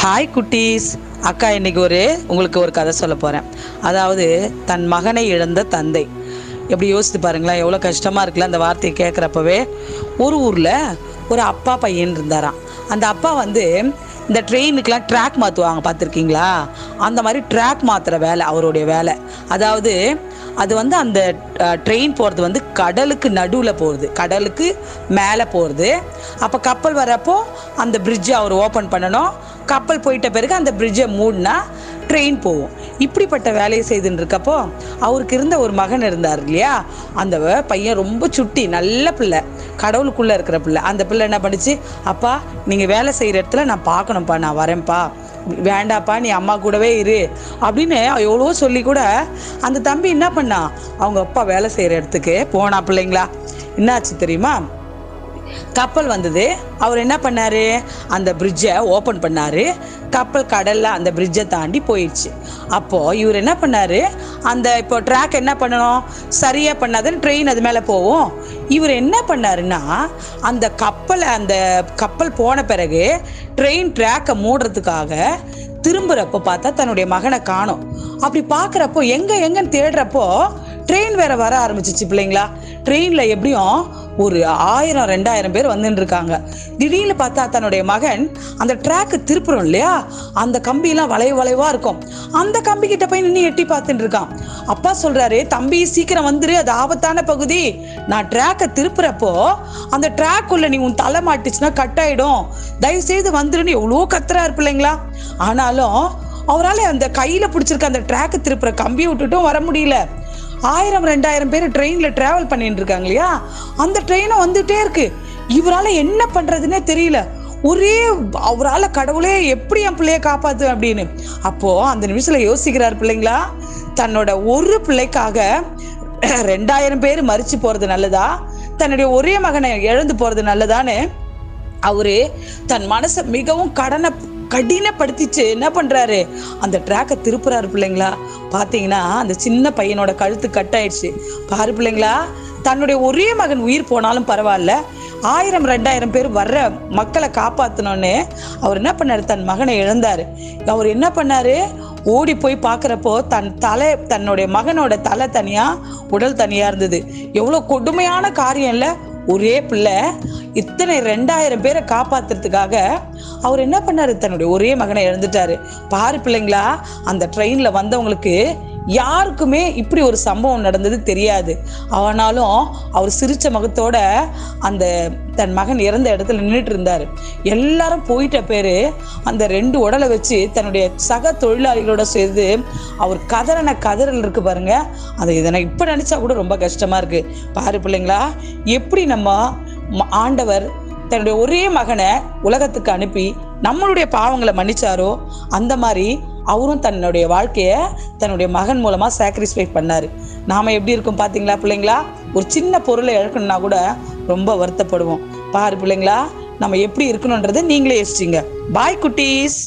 Hi குட்டீஸ். அக்கா இன்னைக்கு உங்களுக்கு ஒரு கதை சொல்ல போகிறேன். அதாவது தன் மகனை இழந்த தந்தை. எப்படி யோசித்து பாருங்களேன், எவ்வளோ கஷ்டமாக இருக்குல்ல அந்த வார்த்தையை கேட்குறப்பவே. ஒரு ஊரில் ஒரு அப்பா பையன் இருந்தாராம். அந்த அப்பா இந்த ட்ரெயினுக்கெலாம் ட்ராக் மாற்றுவாங்க, பார்த்துருக்கீங்களா? அந்த மாதிரி ட்ராக் மாற்றுற வேலை அவருடைய வேலை. அதாவது அது அந்த ட்ரெயின் போகிறது கடலுக்கு நடுவில் போகிறது, கடலுக்கு மேலே போகிறது. அப்போ கப்பல் வரப்போ அந்த பிரிட்ஜை அவர் ஓப்பன் பண்ணணும். கப்பல் போயிட்ட பிறகு அந்த பிரிட்ஜை மூடினா ட்ரெயின் போகும். இப்படிப்பட்ட வேலையை செய்துன்னு இருக்கப்போ அவருக்கு இருந்த ஒரு மகன் இருந்தார் இல்லையா? அந்த பையன் ரொம்ப சுட்டி, நல்ல பிள்ளை, கடவுளுக்குள்ளே இருக்கிற பிள்ளை. அந்த பிள்ளை என்ன பண்ணிச்சு, அப்பா நீங்கள் வேலை செய்கிற இடத்துல நான் பார்க்கணும்ப்பா, நான் வரேன்ப்பா, வேண்டாப்பா நீ அம்மா கூடவே இரு அப்படின்னு எவ்வளோ சொல்லி கூட அந்த தம்பி என்ன பண்ணா, அவங்க அப்பா வேலை செய்கிற இடத்துக்கு போனா. பிள்ளைங்களா, என்னாச்சு தெரியுமா? கப்பல் வந்தது. அவர் என்ன பண்ணாரு, அந்த பிரிட்ஜை ஓப்பன் பண்ணாரு. கப்பல் கடல்ல அந்த பிரிட்ஜை தாண்டி போயிடுச்சு. அப்போ இவர் என்ன பண்ணாரு, இப்போ ட்ராக் என்ன பண்ணணும், சரியா பண்ணாதான் ட்ரெயின் அது மேலே போகும். இவர் என்ன பண்ணாருன்னா, அந்த கப்பல் போன பிறகு ட்ரெயின் ட்ராக்கை மூடுறதுக்காக திரும்புறப்போ பார்த்தா தன்னுடைய மகனை காணோம். அப்படி பார்க்குறப்போ எங்கன்னு தேடுறப்போ ட்ரெயின் வேற வர ஆரம்பிச்சிச்சு. பிள்ளைங்களா, ட்ரெயினில் எப்படியும் ஒரு 1000-2000 பேர் வந்துட்டு இருக்காங்க. திடீர்னு பார்த்தா தன்னுடைய மகன் அந்த ட்ராக்கு திருப்புறோம் இல்லையா, அந்த கம்பியெல்லாம் வளைவா இருக்கும். அந்த கம்பி கிட்ட போய் நின்று எட்டி பார்த்துட்டு இருக்கான். அப்பா சொல்றாரு, தம்பி சீக்கிரம் வந்துரு, அது ஆபத்தான பகுதி. நான் ட்ராக்கை திருப்புறப்போ அந்த ட்ராக் உள்ள நீ உன் தலை மாட்டுச்சுன்னா கட் ஆயிடும், தயவு செய்து வந்துருன்னு எவ்வளோ கத்துறாரு. பிள்ளைங்களா, ஆனாலும் அவரால் அந்த கையில பிடிச்சிருக்க அந்த ட்ராக்கு திருப்புற கம்பியை விட்டுட்டும் வர முடியல. 1000-2000 பேர் ட்ரெயினில் ட்ராவல் பண்ணிட்டு இருக்காங்க இல்லையா, அந்த ட்ரெயினும் வந்துட்டே இருக்கு. இவரால் என்ன பண்ணுறதுன்னே தெரியல. அவரால் கடவுளே எப்படி என் பிள்ளைய காப்பாத்து அப்படின்னு. அப்போது அந்த நிமிஷத்தில் யோசிக்கிறார். பிள்ளைங்களா, தன்னோட ஒரு பிள்ளைக்காக 2000 பேர் மறிச்சு போகிறது நல்லதா, தன்னுடைய ஒரே மகனை இழந்து போகிறது நல்லதான்னு அவரு தன் மனசை மிகவும் கடினப்படுத்திச்சு என்ன பண்றாரு, அந்த ட்ராக்கை திருப்புறாரு. பிள்ளைங்களா, பார்த்தீங்கன்னா அந்த சின்ன பையனோட கழுத்து கட் ஆயிடுச்சு. பாரு பிள்ளைங்களா, தன்னுடைய ஒரே மகன் உயிர் போனாலும் பரவாயில்ல, 1000-2000 பேர் வர்ற மக்களை காப்பாற்றணும்னு அவர் என்ன பண்ணாரு, தன் மகனை இழந்தாரு. அவர் என்ன பண்ணாரு, ஓடி போய் பார்க்குறப்போ தன்னுடைய மகனோட தலை தனியா, உடல் தனியா இருந்தது. எவ்வளோ கொடுமையான காரியம் இல்லை? ஒரே பிள்ளை இத்தனை 2000 பேரை காப்பாத்துறதுக்காக அவர் என்ன பண்ணாரு, தன்னுடைய ஒரே மகனை இழந்துட்டாரு. பாரு பிள்ளைங்களா, அந்த ட்ரெயின்ல வந்தவங்களுக்கு யாருக்குமே இப்படி ஒரு சம்பவம் நடந்தது தெரியாது. ஆனாலும் அவர் சிரிச்ச முகத்தோட அந்த தன் மகன் இறந்த இடத்துல நின்றுட்டு இருந்தாரு. எல்லாரும் போயிட்ட பேரு அந்த 2 உடலை வச்சு தன்னுடைய சக தொழிலாளிகளோட சேர்ந்து அவர் கதறல் இருக்கு பாருங்க. இதை இப்ப நினைச்சா கூட ரொம்ப கஷ்டமா இருக்கு. பாரு பிள்ளைங்களா, எப்படி நம்ம ஆண்டவர் தன்னுடைய ஒரே மகனை உலகத்துக்கு அனுப்பி நம்மளுடைய பாவங்களை மன்னிச்சாரோ, அந்த மாதிரி அவரும் தன்னுடைய வாழ்க்கையை தன்னுடைய மகன் மூலமா சாக்ரிஃபைஸ் பண்ணாரு. நாம எப்படி இருக்கும் பாத்தீங்களா பிள்ளைங்களா? ஒரு சின்ன பொருளை இழக்கணும்னா கூட ரொம்ப வருத்தப்படுவோம். பாரு பிள்ளைங்களா, நம்ம எப்படி இருக்கணும்ன்றதை நீங்களே யோசிச்சிங்க. பாய் குட்டீஸ்.